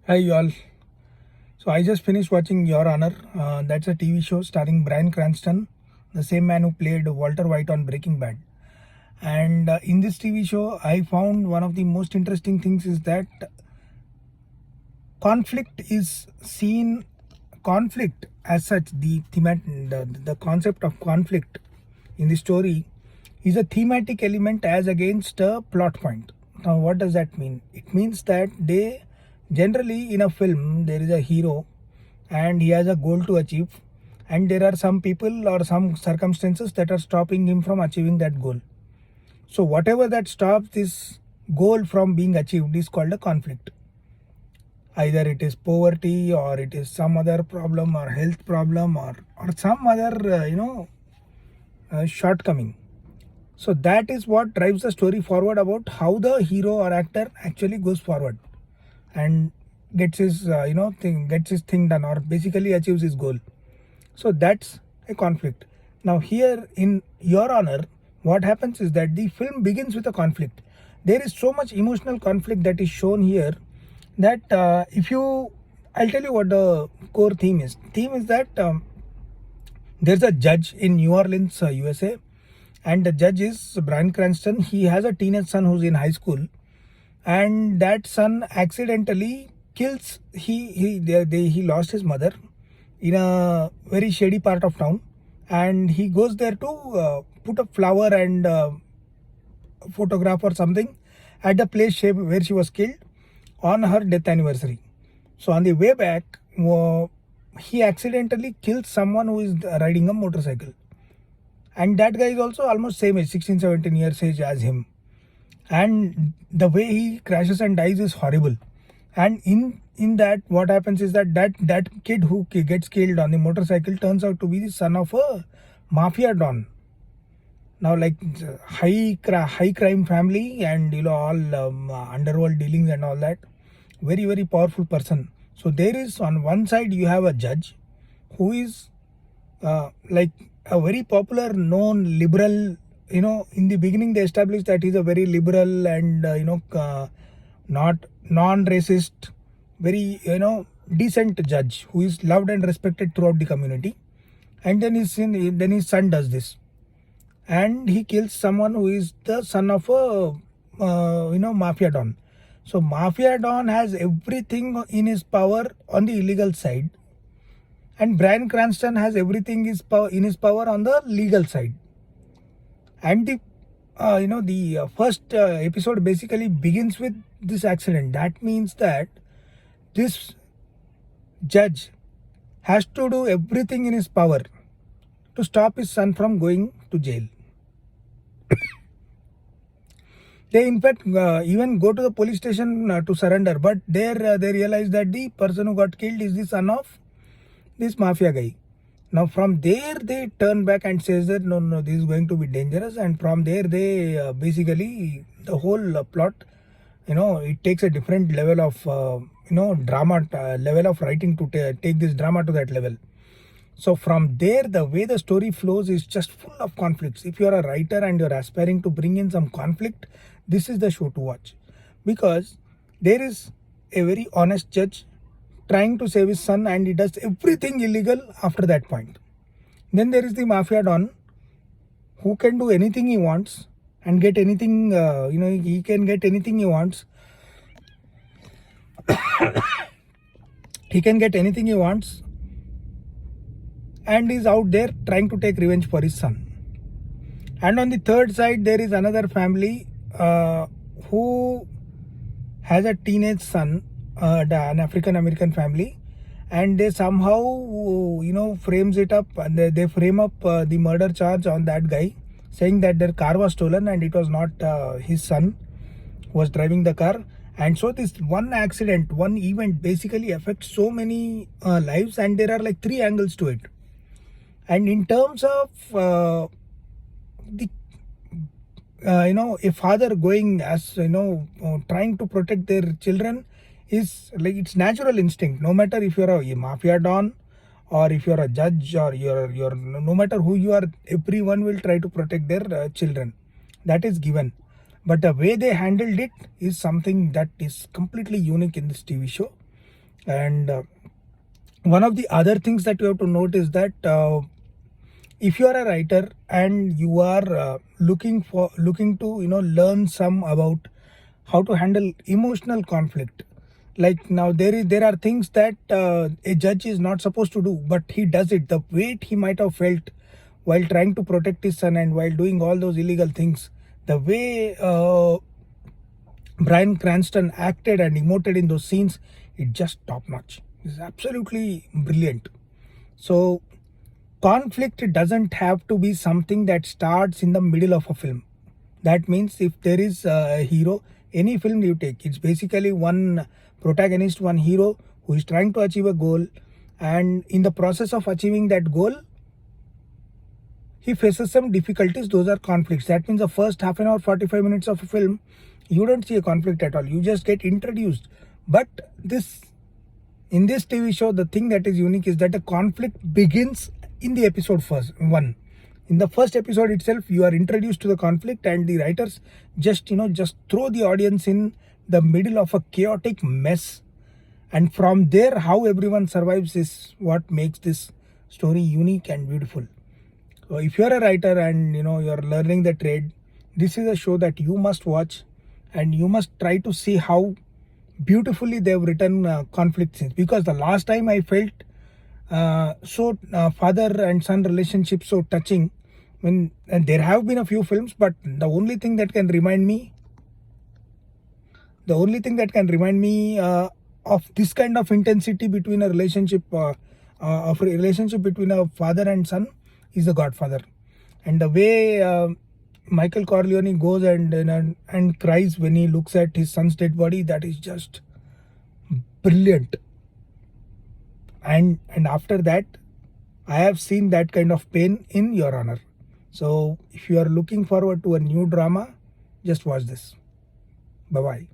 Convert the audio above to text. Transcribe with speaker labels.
Speaker 1: Hi, y'all. So I just finished watching Your Honor. That's a TV show starring Bryan Cranston, the same man who played Walter White on Breaking Bad. And in this TV show, I found one of the most interesting things is that conflict is seen. Conflict, as such, the concept of conflict in the story is a thematic element as against a plot point. Now, what does that mean? It means that they generally in a film there is a hero and he has a goal to achieve, and there are some people or some circumstances that are stopping him from achieving that goal. So, whatever that stops this goal from being achieved is called a conflict. Either it is poverty or it is some other problem or health problem or some other shortcoming. So that is what drives the story forward about how the hero or actor actually goes forward and gets his gets his thing done, or basically achieves his goal. So that's a conflict. Now here in Your Honor, what happens is that the film begins with a conflict. There is so much emotional conflict that is shown here that if you I'll tell you what the core theme is. Theme is that there's a judge in New Orleans, USA, and the judge is Bryan Cranston. He has a teenage son who's in high school, and that son accidentally kills he lost his mother in a very shady part of town, and he goes there to put a flower and photograph or something at the place where she was killed on her death anniversary. So on the way back, he accidentally kills someone who is riding a motorcycle, and that guy is also almost same age, 16-17 years age as him, and the way he crashes and dies is horrible. And in that, what happens is that kid who gets killed on the motorcycle turns out to be the son of a mafia don. Now, like high crime family, and all underworld dealings and all that. Very, very powerful person. So there is, on one side you have a judge who is like a very popular known liberal. In the beginning they established that he's a very liberal and not non-racist, very decent judge who is loved and respected throughout the community. And then his son does this, and he kills someone who is the son of a mafia don. So mafia don has everything in his power on the illegal side, and Bryan Cranston has everything in his power on the legal side. And the first episode basically begins with this accident. That means that this judge has to do everything in his power to stop his son from going to jail. They in fact even go to the police station to surrender, but there they realize that the person who got killed is the son of this mafia guy. Now from there they turn back and says that no, this is going to be dangerous, and from there they basically the whole plot, it takes a different level of drama level of writing to take this drama to that level. So from there, the way the story flows is just full of conflicts. If you are a writer and you're aspiring to bring in some conflict, this is the show to watch, because there is a very honest judge trying to save his son, and he does everything illegal after that point. Then there is the mafia don who can do anything he wants and get anything, he can get anything he wants. He can get anything he wants, and is out there trying to take revenge for his son. And on the third side, there is another family who has a teenage son, an African American family, and they somehow frames it up, and they frame up the murder charge on that guy, saying that their car was stolen and it was not his son who was driving the car. And so this one accident, one event basically affects so many lives, and there are like three angles to it. And in terms of the a father going as trying to protect their children is like it's natural instinct. No matter if you're a mafia don or if you're a judge or you're no matter who you are, everyone will try to protect their children. That is given. But the way they handled it is something that is completely unique in this TV show. And one of the other things that you have to note is that if you are a writer and you are looking to learn some about how to handle emotional conflict, like now there are things that a judge is not supposed to do, but he does it. The weight he might have felt while trying to protect his son and while doing all those illegal things, the way Bryan Cranston acted and emoted in those scenes, it's just top notch. It's absolutely brilliant. So conflict doesn't have to be something that starts in the middle of a film. That means if there is a hero, any film you take, it's basically one protagonist, one hero who is trying to achieve a goal, and in the process of achieving that goal, he faces some difficulties. Those are conflicts. That means the first half an hour, 45 minutes of a film, you don't see a conflict at all. You just get introduced. But in this TV show, the thing that is unique is that the conflict begins in the episode one. In the first episode itself, you are introduced to the conflict, and the writers just throw the audience in the middle of a chaotic mess. And from there, how everyone survives is what makes this story unique and beautiful. So if you're a writer and you're learning the trade, this is a show that you must watch, and you must try to see how beautifully they've written conflict scenes. Because the last time I felt father and son relationship so touching, and there have been a few films, but the only thing that can remind me of this kind of intensity between a relationship between a father and son is The Godfather. And the way Michael Corleone goes and cries when he looks at his son's dead body, that is just brilliant. And after that, I have seen that kind of pain in Your Honor. So if you are looking forward to a new drama, just watch this. Bye bye.